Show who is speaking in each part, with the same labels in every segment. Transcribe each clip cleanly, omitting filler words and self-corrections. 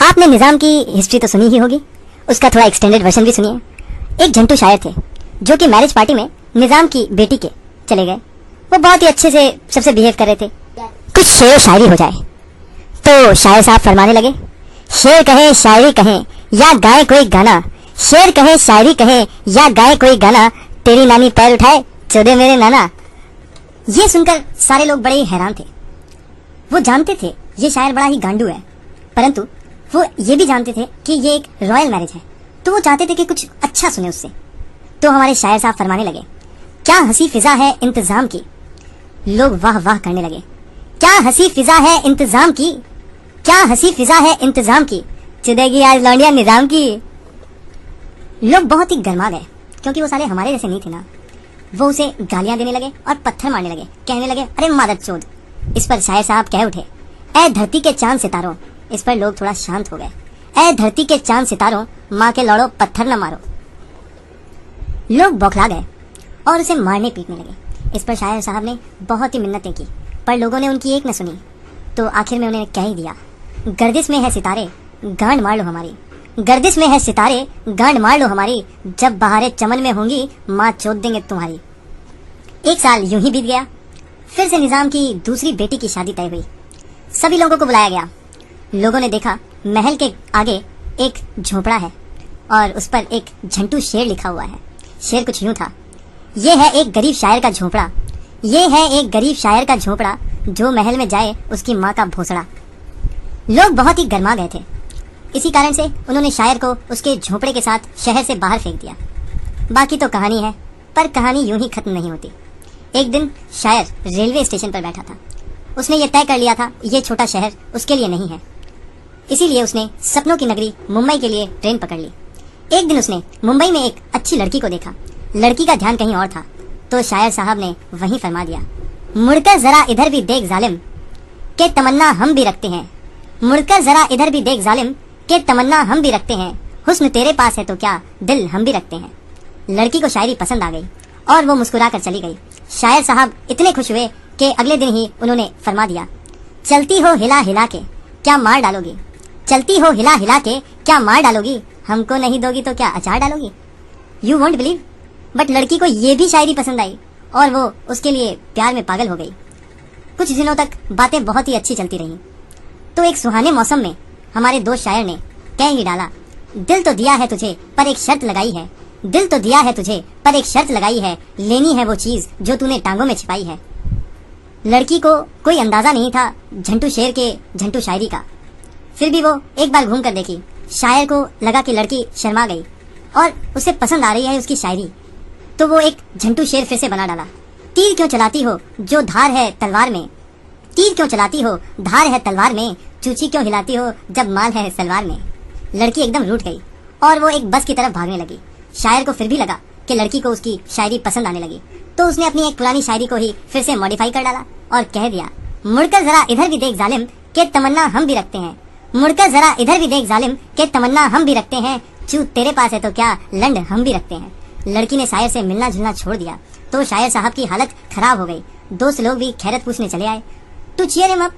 Speaker 1: आपने निज़ाम की हिस्ट्री तो सुनी ही होगी, उसका थोड़ा एक्सटेंडेड वर्जन भी सुनिए। एक झंटू शायर थे जो कि मैरिज पार्टी में निज़ाम की बेटी के चले गए। वो बहुत ही अच्छे से सबसे बिहेव कर रहे थे। कुछ शेर शायरी हो जाए तो शायर साहब फरमाने लगे, शेर कहे शायरी कहे या गाए कोई गाना, शेर कहे शायरी कहे या गाए कोई गाना, तेरी नानी पैर उठाए चोदे मेरे नाना। ये सुनकर सारे लोग बड़े ही हैरान थे। वो जानते थे ये शायर बड़ा ही गांडू है, परंतु वो ये भी जानते थे कि ये एक रॉयल मैरिज है, तो वो चाहते थे कि कुछ अच्छा सुने उससे। तो हमारे शायर साहब फरमाने लगे, क्या हंसी फिजा है इंतजाम की। लोग वाह वाह करने लगे। क्या हंसी फिजा है इंतजाम की, क्या हंसी फिजा है इंतजाम की, चुदेगी आज लौंडिया निजाम की। लोग बहुत ही गर्मा गए क्योंकि वो साले हमारे जैसे नहीं थे ना। वो उसे गालियां देने लगे और पत्थर मारने लगे, कहने लगे अरे मादर चोद। इस पर शायर साहब कह उठे, ऐ धरती के चांद सितारों। इस पर लोग थोड़ा शांत हो गए। ऐ धरती के चांद सितारों, माँ के लौड़ो पत्थर न मारो। लोग बौखला गए और उसे मारने पीटने लगे। इस पर शायर साहब ने बहुत ही मिन्नतें की, पर लोगों ने उनकी एक न सुनी। तो आखिर में उन्होंने कह ही दिया, गर्दिश में है सितारे गांड मार लो हमारी, गर्दिश में है सितारे गांड मार लो हमारी, जब बहारें चमन में होंगी माँ चोद देंगे तुम्हारी। एक साल यूं ही बीत गया। फिर से निजाम की दूसरी बेटी की शादी तय हुई। सभी लोगों को बुलाया गया। लोगों ने देखा महल के आगे एक झोपड़ा है और उस पर एक झंटू शेर लिखा हुआ है। शेर कुछ यूं था, ये है एक गरीब शायर का झोपड़ा, ये है एक गरीब शायर का झोपड़ा, जो महल में जाए उसकी माँ का भोसड़ा। लोग बहुत ही गर्मा गए थे। इसी कारण से उन्होंने शायर को उसके झोपड़े के साथ शहर से बाहर फेंक दिया। बाकी तो कहानी है, पर कहानी यूं ही खत्म नहीं होती। एक दिन शायर रेलवे स्टेशन पर बैठा था। उसने ये तय कर लिया था ये छोटा शहर उसके लिए नहीं है, इसीलिए उसने सपनों की नगरी मुंबई के लिए ट्रेन पकड़ ली। एक दिन उसने मुंबई में एक अच्छी लड़की को देखा। लड़की का ध्यान कहीं और था, तो शायर साहब ने वहीं फरमा दिया, मुड़कर जरा इधर भी देख जालिम के तमन्ना हम भी रखते हैं, मुड़कर जरा इधर भी देख जालिम के तमन्ना हम भी रखते हैं, हुस्न तेरे पास है तो क्या दिल हम भी रखते हैं। लड़की को शायरी पसंद आ गई और वो मुस्कुरा कर चली गई। शायर साहब इतने खुश हुए कि अगले दिन ही उन्होंने फरमा दिया, चलती हो हिला हिला के क्या मार डालोगी, चलती हो हिला हिला के क्या मार डालोगी, हमको नहीं दोगी तो क्या अचार डालोगी। यू वोंट बिलीव, बट लड़की को ये भी शायरी पसंद आई और वो उसके लिए प्यार में पागल हो गई। कुछ दिनों तक बातें बहुत ही अच्छी चलती रहीं। तो एक सुहाने मौसम में हमारे दोस्त शायर ने कह ही डाला, दिल तो दिया है तुझे पर एक शर्त लगाई है, दिल तो दिया है तुझे पर एक शर्त लगाई है, लेनी है वो चीज जो तूने टांगों में छिपाई है। लड़की को कोई अंदाजा नहीं था झंटू शेर के झंटू शायरी का, फिर भी वो एक बार घूम कर देखी। शायर को लगा कि लड़की शर्मा गई और उसे पसंद आ रही है उसकी शायरी, तो वो एक झंटू शेर फिर से बना डाला। तीर क्यों चलाती हो जो धार है तलवार में, तीर क्यों चलाती हो धार है तलवार में, चूची क्यों हिलाती हो जब माल है सलवार में। लड़की एकदम रूठ गई और वो एक बस की तरफ भागने लगी। शायर को फिर भी लगा कि लड़की को उसकी शायरी पसंद आने लगी, तो उसने अपनी एक पुरानी शायरी को ही फिर से मॉडिफाई कर डाला और कह दिया, मुड़कर जरा इधर भी देख जालिम के तमन्ना हम भी रखते हैं, मुड़कर जरा इधर भी देख जालिम के तमन्ना हम भी रखते हैं, चूत तेरे पास है तो क्या लंड हम भी रखते हैं। लड़की ने शायर से मिलना जुलना छोड़ दिया तो शायर साहब की हालत खराब हो गई। दोस्त लोग भी खैरत पूछने चले आए टू चीयर हिम अप।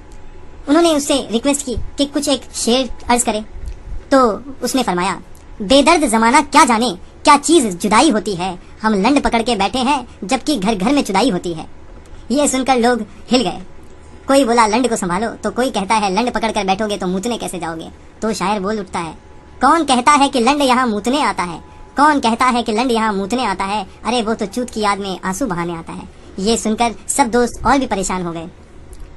Speaker 1: उन्होंने उससे रिक्वेस्ट की कि कुछ एक शेर अर्ज करे, तो उसने फरमाया, बेदर्द जमाना क्या जाने क्या चीज जुदाई होती है, हम लंड पकड़ के बैठे हैं जबकि घर घर में जुदाई होती है। ये सुनकर लोग हिल गए। कोई बोला लंड को संभालो, तो कोई कहता है लंड पकड़ कर बैठोगे तो मूतने कैसे जाओगे। तो शायर बोल उठता है, कौन कहता है कि लंड यहाँ मूतने आता है, कौन कहता है कि लंड यहाँ मूतने आता है, अरे वो तो चूत की याद में आंसू बहाने आता है। ये सुनकर सब दोस्त और भी परेशान हो गए।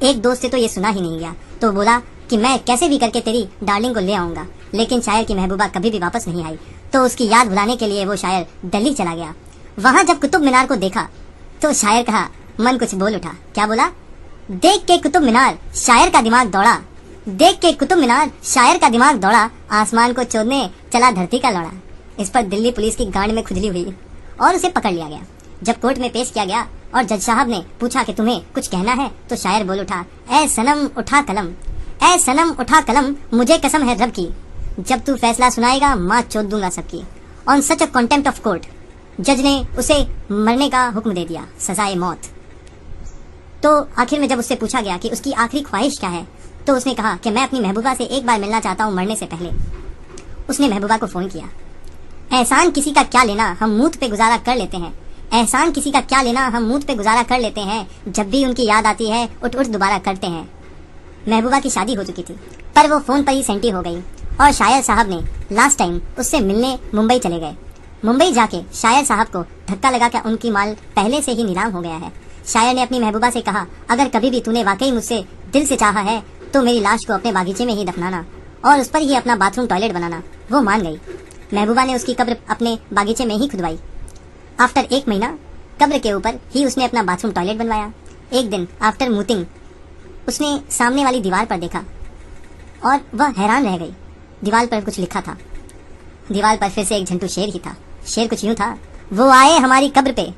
Speaker 1: एक दोस्त से तो ये सुना ही नहीं गया, तो बोला कि मैं कैसे भी करके तेरी डार्लिंग को ले आऊंगा, लेकिन शायर की महबूबा कभी भी वापस नहीं आई। तो उसकी याद भुलाने के लिए वो शायर दिल्ली चला गया। वहां जब कुतुब मीनार को देखा तो शायर कहा, मन कुछ बोल उठा। क्या बोला? देख के कुतुब मीनार शायर का दिमाग दौड़ा, देख के कुतुब मीनार शायर का दिमाग दौड़ा, आसमान को चोदने चला धरती का लौड़ा। इस पर दिल्ली पुलिस की गांड में खुजली हुई और उसे पकड़ लिया गया। जब कोर्ट में पेश किया गया और जज साहब ने पूछा कि तुम्हें कुछ कहना है, तो शायर बोल उठा, ऐ सनम उठा कलम, ऐ सनम उठा कलम, मुझे कसम है रब की, जब तू फैसला सुनाएगा माँ चोद दूंगा सबकी। On such a contempt of court, जज ने उसे मरने का हुक्म दे दिया, सजाए मौत। तो आखिर में जब उससे पूछा गया कि उसकी आखिरी ख्वाहिश क्या है, तो उसने कहा कि मैं अपनी महबूबा से एक बार मिलना चाहता हूँ मरने से पहले। उसने महबूबा को फ़ोन किया। एहसान किसी का क्या लेना, हम मूत पे गुजारा कर लेते हैं। एहसान किसी का क्या लेना, हम मूत पे गुजारा कर लेते हैं। जब भी उनकी याद आती है उठ उठ दोबारा करते हैं। महबूबा की शादी हो चुकी थी, पर वो फ़ोन पर ही सेंटी हो गई और शायर साहब ने लास्ट टाइम उससे मिलने मुंबई चले गए। मुंबई जाके शायर साहब को धक्का लगा कि उनकी माल पहले से ही नीलाम हो गया है। शायर ने अपनी महबूबा से कहा, अगर कभी भी तूने वाकई मुझसे दिल से चाहा है तो मेरी लाश को अपने बागीचे में ही दफनाना और उस पर ही अपना बाथरूम टॉयलेट बनाना। वो मान गई। महबूबा ने उसकी कब्र अपने बागीचे में ही खुदवाई। आफ्टर 1 महीना कब्र के ऊपर ही उसने अपना बाथरूम टॉयलेट बनवाया। एक दिन आफ्टर मूतिंग उसने सामने वाली दीवार पर देखा और वह हैरान रह गई। दीवार पर कुछ लिखा था। दीवार पर फिर से एक झंटू शेर ही था। शेर कुछ यूं था, वो आए हमारी कब्र पे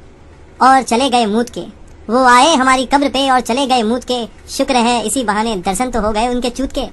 Speaker 1: और चले गए मूत के। वो आए हमारी कब्र पे और चले गए मूत के। शुक्र है इसी बहाने दर्शन तो हो गए उनके चूत के।